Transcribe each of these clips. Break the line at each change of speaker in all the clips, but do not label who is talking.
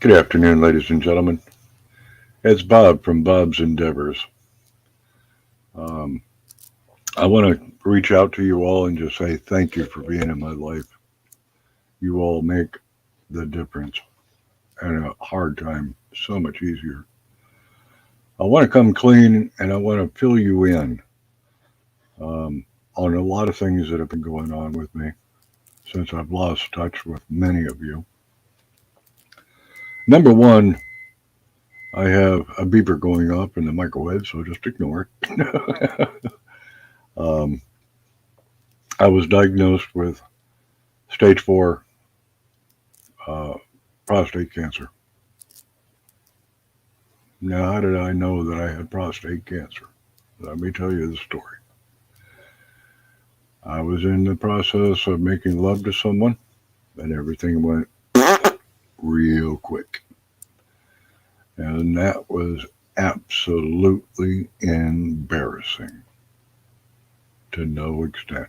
Good afternoon, ladies and gentlemen. It's Bob from Bob's Endeavors. Um, I want to reach out to you all and just say thank you for being in my life. You all make the difference and a hard time so much easier. I want to come clean and I want to fill you in on a lot of things that have been going on with me since I've lost touch with many of you. Number one, I have a beeper going off in the microwave, so just ignore it. um, I was diagnosed with stage four uh, prostate cancer. Now, how did I know that I had prostate cancer? Let me tell you the story. I was in the process of making love to someone, and everything went real quick. And that was absolutely embarrassing to no extent.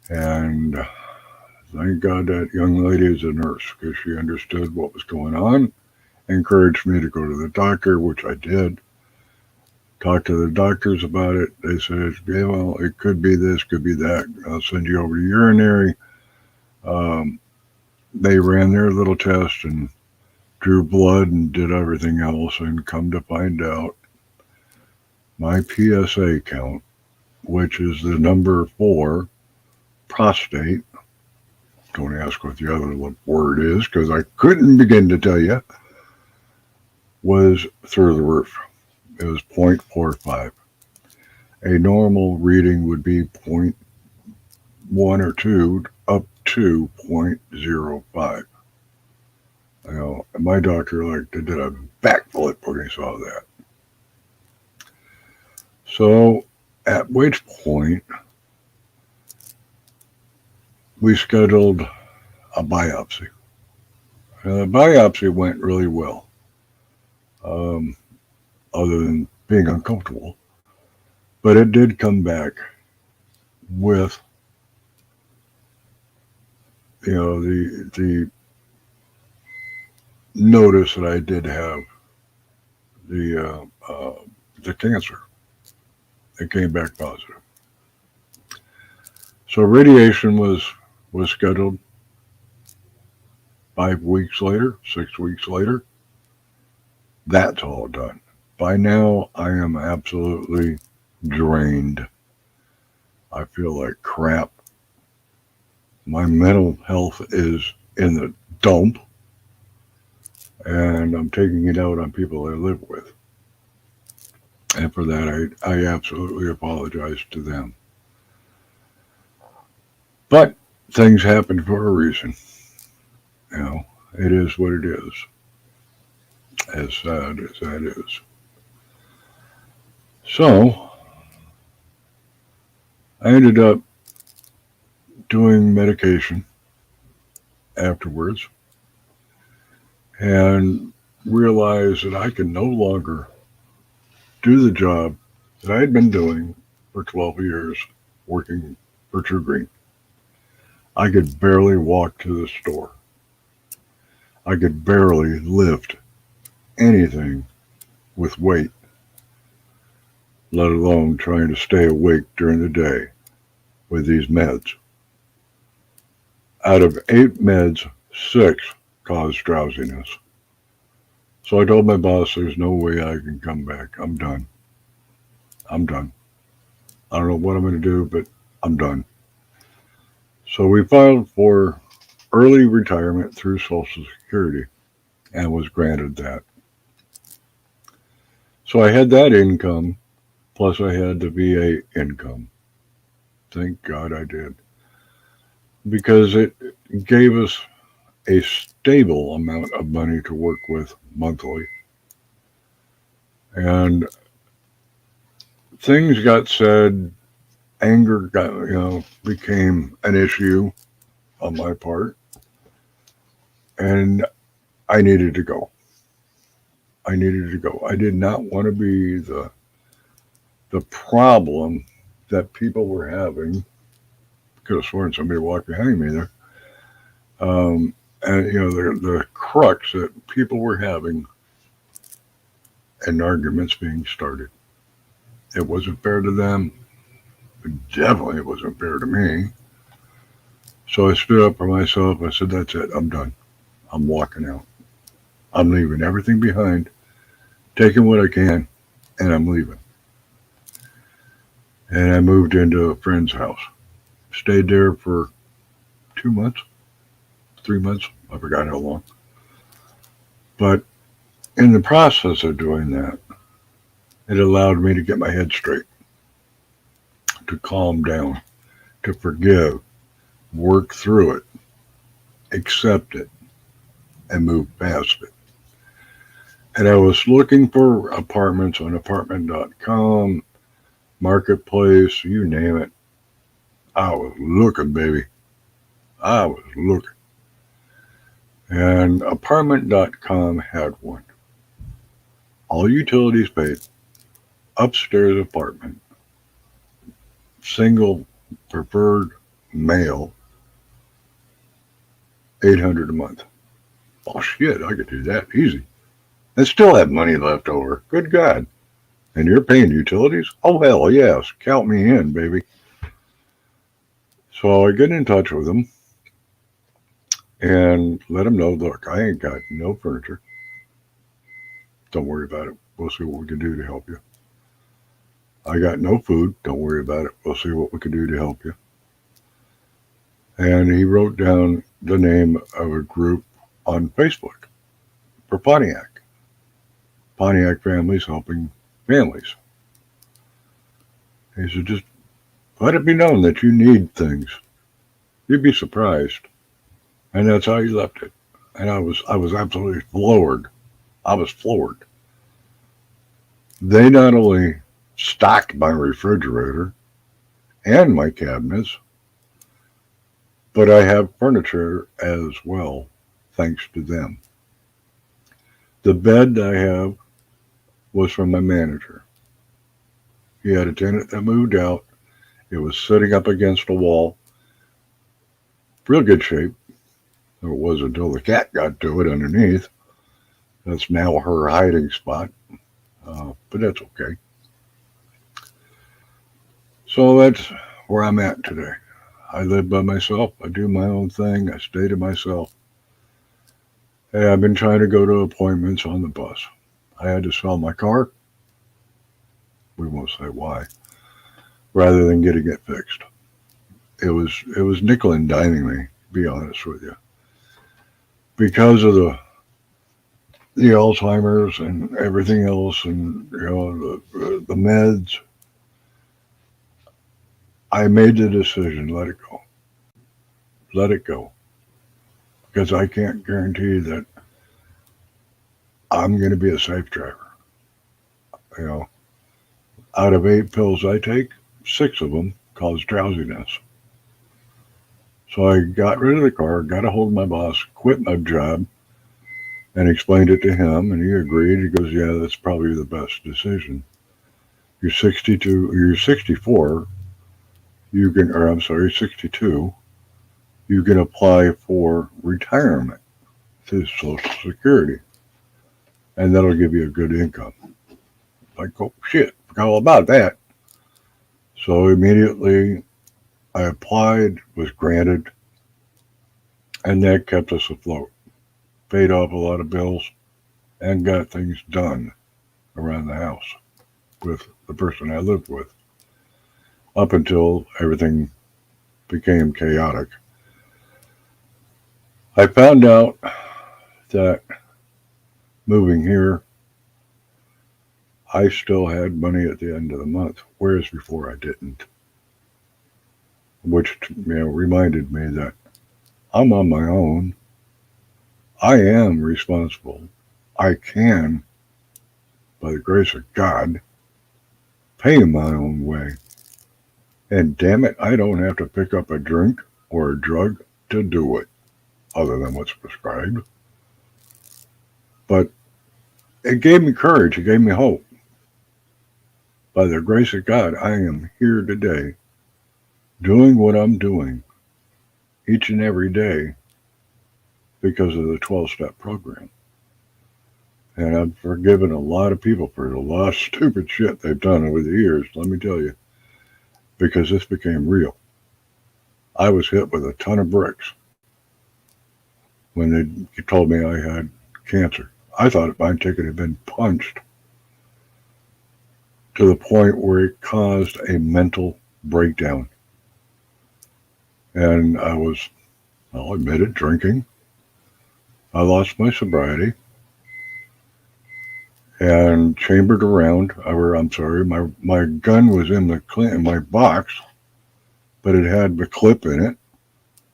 And thank God that young lady is a nurse because she understood what was going on, encouraged me to go to the doctor, which I did. Talked to the doctors about it. They said, yeah, well, it could be this, could be that. I'll send you over to urinary. Um, they ran their little test and drew blood and did everything else. And come to find out, my PSA count, which is the number for prostate, don't ask what the other word is because I couldn't begin to tell you, was through the roof. It was 0.45. A normal reading would be point 1 or 2 up to 0.05. You know, my doctor did a backflip when he saw that. So, at which point we scheduled a biopsy. The biopsy went really well, um, other than being uncomfortable. But it did come back with, the notice that I did have the the cancer. It came back positive. So radiation was scheduled 5 weeks later, 6 weeks later. That's all done. By now, I am absolutely drained. I feel like crap. My mental health is in the dump, and I'm taking it out on people I live with. And for that, I absolutely apologize to them. But things happen for a reason. You know, it is what it is, as sad as that is. So, I ended up doing medication afterwards and realized that I could no longer do the job that I had been doing for 12 years working for True Green. I could barely walk to the store. I could barely lift anything with weight, let alone trying to stay awake during the day with these meds. Out of 8 meds, 6 caused drowsiness. So I told my boss there's no way I can come back. I'm done. I'm done. I don't know what I'm going to do, but I'm done. So we filed for early retirement through Social Security and was granted that. So I had that income, plus I had the VA income. Thank God I did. Because it gave us a stable amount of money to work with monthly. And things got said, anger became an issue on my part, and I needed to go. I needed to go. I did not want to be the problem that people were having. Could have sworn somebody walked behind me there. And the crux that people were having and arguments being started. It wasn't fair to them. Definitely it wasn't fair to me. So I stood up for myself. I said, that's it. I'm done. I'm walking out. I'm leaving everything behind, taking what I can, and I'm leaving. And I moved into a friend's house. Stayed there for 2 months, 3 months. I forgot how long. But in the process of doing that, it allowed me to get my head straight, to calm down, to forgive, work through it, accept it, and move past it. And I was looking for apartments on apartment.com, marketplace, you name it. I was looking, baby. I was looking. And apartment.com had one. All utilities paid, upstairs apartment, single, preferred, male, 800 a month. Oh shit, I could do that easy. And still have money left over. Good God. And you're paying utilities? Oh hell yes. Count me in, baby. So I get in touch with them and let them know, look, I ain't got no furniture. Don't worry about it. We'll see what we can do to help you. I got no food. Don't worry about it. We'll see what we can do to help you. And he wrote down the name of a group on Facebook for Pontiac. Pontiac Families Helping Families. He said, just let it be known that you need things. You'd be surprised. And that's how he left it. And I was absolutely floored. I was floored. They not only stocked my refrigerator and my cabinets, but I have furniture as well, thanks to them. The bed I have was from my manager. He had a tenant that moved out. It was sitting up against a wall. Real good shape. It was until the cat got to it underneath. That's now her hiding spot. But that's okay. So that's where I'm at today. I live by myself. I do my own thing. I stay to myself. Hey, I've been trying to go to appointments on the bus. I had to sell my car. We won't say why. Rather than getting it fixed. It was nickel and diming me, to be honest with you. Because of the Alzheimer's and everything else, and the meds, I made the decision, let it go. Let it go. Because I can't guarantee that I'm going to be a safe driver. You know, out of 8 pills I take, 6 of them cause drowsiness. So I got rid of the car, got a hold of my boss, quit my job, and explained it to him, and he agreed. He goes, yeah, that's probably the best decision. You're 64, you can, or I'm sorry, 62, you can apply for retirement through Social Security, and that'll give you a good income. Like, oh shit, forgot all about that. So immediately I applied, was granted, and that kept us afloat. Paid off a lot of bills and got things done around the house with the person I lived with up until everything became chaotic. I found out that moving here, I still had money at the end of the month, whereas before I didn't. Which reminded me that I'm on my own. I am responsible. I can, by the grace of God, pay my own way. And damn it, I don't have to pick up a drink or a drug to do it, other than what's prescribed. But it gave me courage. It gave me hope. By the grace of God, I am here today doing what I'm doing each and every day because of the 12-step program. And I've forgiven a lot of people for a lot of stupid shit they've done over the years, let me tell you, because this became real. I was hit with a ton of bricks when they told me I had cancer. I thought my ticket had been punched to the point where it caused a mental breakdown. And I was, I'll admit it, drinking. I lost my sobriety and chambered around. My gun was in my box, but it had the clip in it,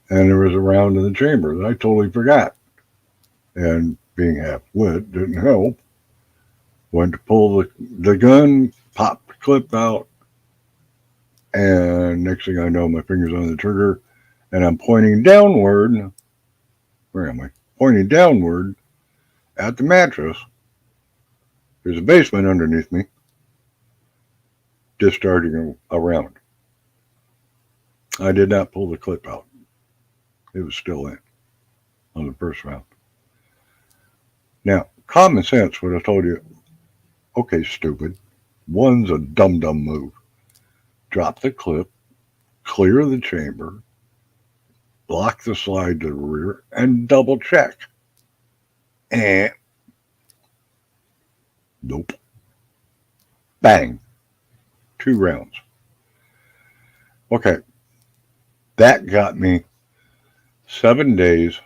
and there was a round in the chamber that I totally forgot. And being half-wit didn't help. Went to pull the gun, popped the clip out, and next thing I know, my finger's on the trigger, and I'm pointing downward. Where am I? Pointing downward at the mattress. There's a basement underneath me, discharging a round. I did not pull the clip out. It was still in on the first round. Now, common sense would have told you, okay, stupid, one's a dumb move. Drop the clip, clear the chamber, block the slide to the rear, and double check. And nope. Bang. 2 rounds. Okay. That got me 7 days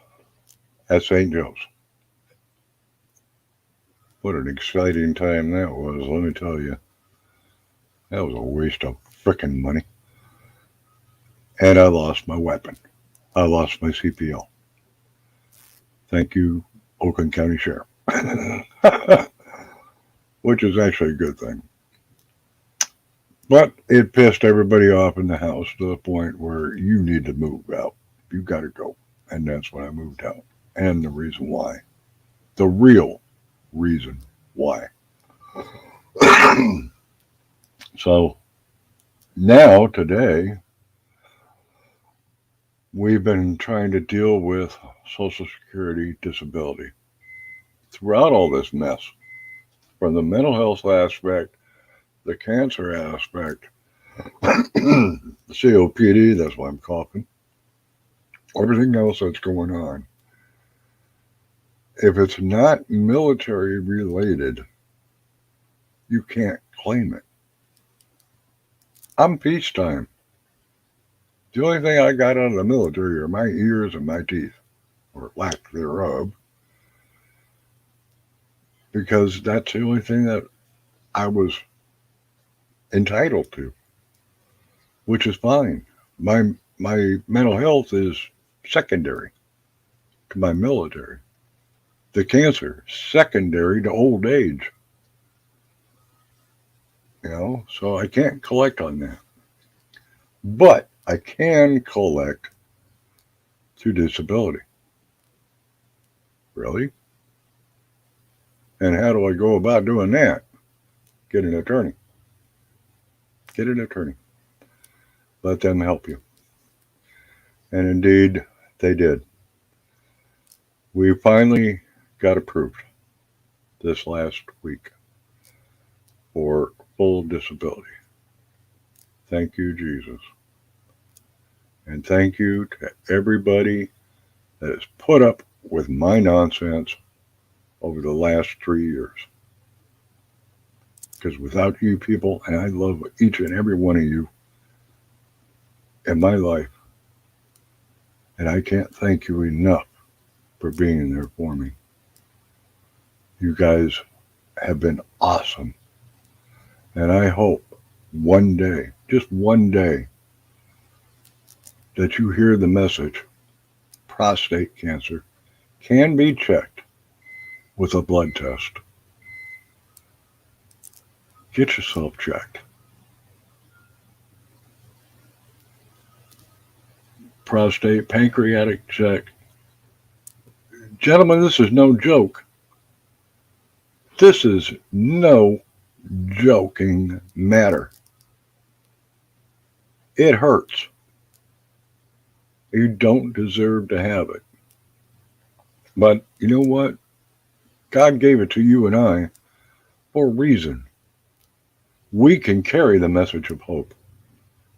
at St. Joe's. What an exciting time that was, let me tell you. That was a waste of frickin' money. And I lost my weapon. I lost my CPL. Thank you, Oakland County Sheriff. Which is actually a good thing. But it pissed everybody off in the house to the point where you need to move out. You got to go. And that's when I moved out. And the reason why. The real reason why. So now, today, we've been trying to deal with Social Security disability throughout all this mess. From the mental health aspect, the cancer aspect, the COPD, that's why I'm coughing, everything else that's going on. If it's not military related, you can't claim it. I'm peacetime. The only thing I got out of the military are my ears and my teeth, or lack thereof, because that's the only thing that I was entitled to, which is fine. My mental health is secondary to my military. The cancer, secondary to old age. So I can't collect on that. But I can collect through disability. Really? And how do I go about doing that? Get an attorney. Get an attorney. Let them help you. And indeed, they did. We finally got approved this last week for full disability. Thank you, Jesus. And thank you to everybody that has put up with my nonsense over the last 3 years. Because without you people, and I love each and every one of you in my life, and I can't thank you enough for being there for me. You guys have been awesome. And I hope one day, just one day, that you hear the message, prostate cancer can be checked with a blood test. Get yourself checked. Prostate, pancreatic check. Gentlemen, this is no joke. This is no joking matter. It hurts. You don't deserve to have it. But you know what? God gave it to you and I for a reason. We can carry the message of hope.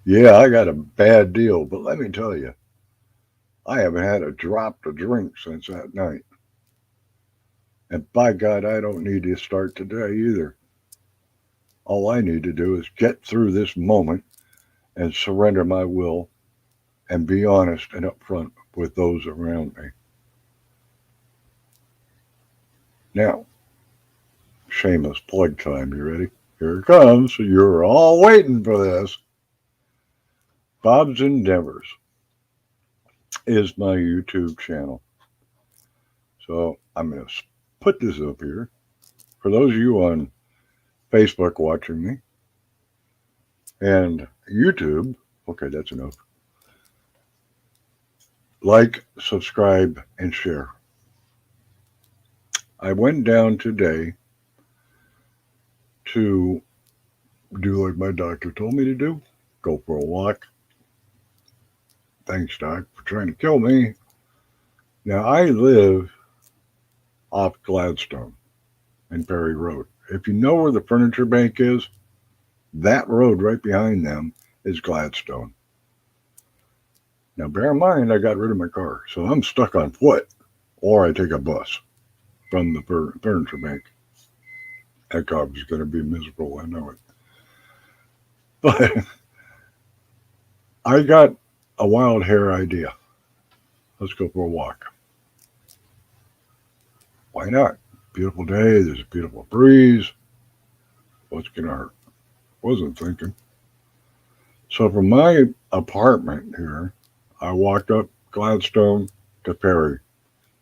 Yeah, I got a bad deal, but let me tell you, I haven't had a drop to drink since that night. And by God, I don't need to start today either. All I need to do is get through this moment and surrender my will and be honest and upfront with those around me. Now, shameless plug time. You ready? Here it comes. You're all waiting for this. Bob's Endeavors is my YouTube channel. So I'm going to put this up here. For those of you on Facebook watching me and YouTube, okay, that's enough. Like, subscribe, and share. I went down today to do like my doctor told me to do, go for a walk. Thanks, Doc, for trying to kill me. Now, I live off Gladstone and Perry Road. If you know where the furniture bank is, that road right behind them is Gladstone. Now, bear in mind, I got rid of my car, so I'm stuck on foot, or I take a bus from the furniture bank. That car was going to be miserable, I know it. But I got a wild hair idea. Let's go for a walk. Why not? Beautiful day, there's a beautiful breeze. What's going to hurt? Wasn't thinking. So from my apartment here, I walked up Gladstone to Perry,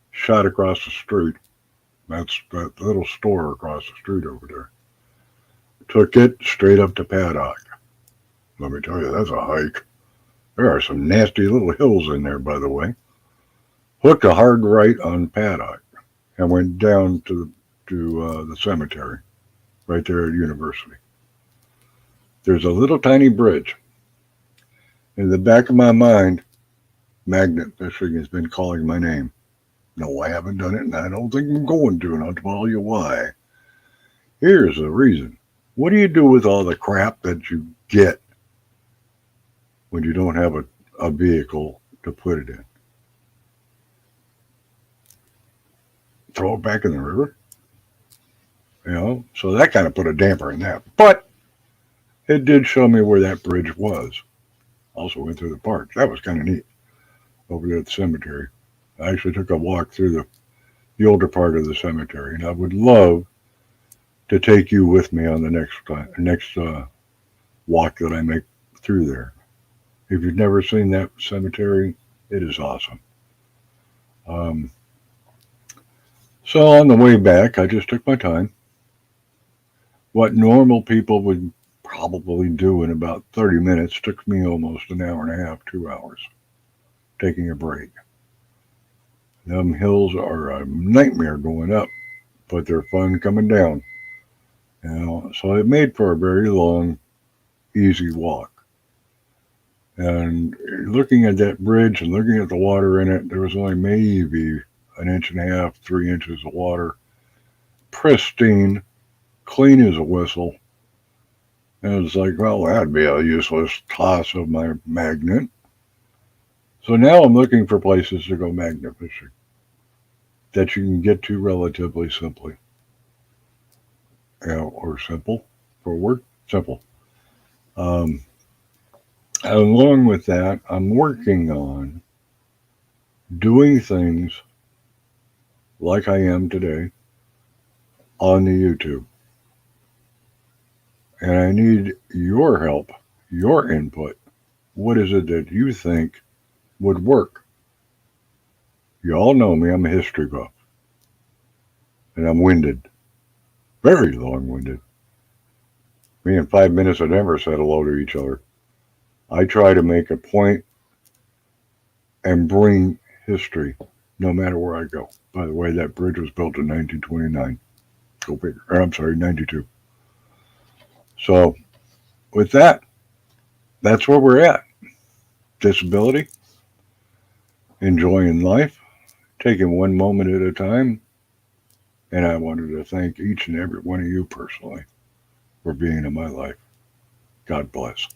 shot across the street. That's that little store across the street over there. Took it straight up to Paddock. Let me tell you, that's a hike. There are some nasty little hills in there, by the way. Hooked a hard right on Paddock and went down to the cemetery right there at University. There's a little tiny bridge. In the back of my mind, magnet fishing has been calling my name. No, I haven't done it, and I don't think I'm going to, and I'll tell you why. Here's the reason. What do you do with all the crap that you get when you don't have a vehicle to put it in? Throw it back in the river? You know, so that kind of put a damper in that. But it did show me where that bridge was. Also went through the park. That was kind of neat over there at the cemetery. I actually took a walk through the older part of the cemetery, and I would love to take you with me on the next walk that I make through there. If you've never seen that cemetery, it is awesome. Um, so on the way back, I just took my time. What normal people would probably do in about 30 minutes took me almost an hour and a half, 2 hours, taking a break. Them hills are a nightmare going up, but they're fun coming down. You know, so it made for a very long, easy walk. And looking at that bridge and looking at the water in it, there was only maybe an inch and a half, 3 inches of water. Pristine, clean as a whistle. And it's like, well, that'd be a useless toss of my magnet. So now I'm looking for places to go magnet fishing that you can get to relatively simply. Or simple, for a word, simple. Um, Along with that, I'm working on doing things like I am today on the YouTube. And I need your help, your input. What is it that you think would work? You all know me, I'm a history buff. And I'm winded, very long winded. Me in 5 minutes have never said hello to each other. I try to make a point and bring history no matter where I go. By the way, that bridge was built in 1929. Go figure. Or I'm sorry, 92. So with that, that's where we're at. Disability, enjoying life, taking one moment at a time. And I wanted to thank each and every one of you personally for being in my life. God bless.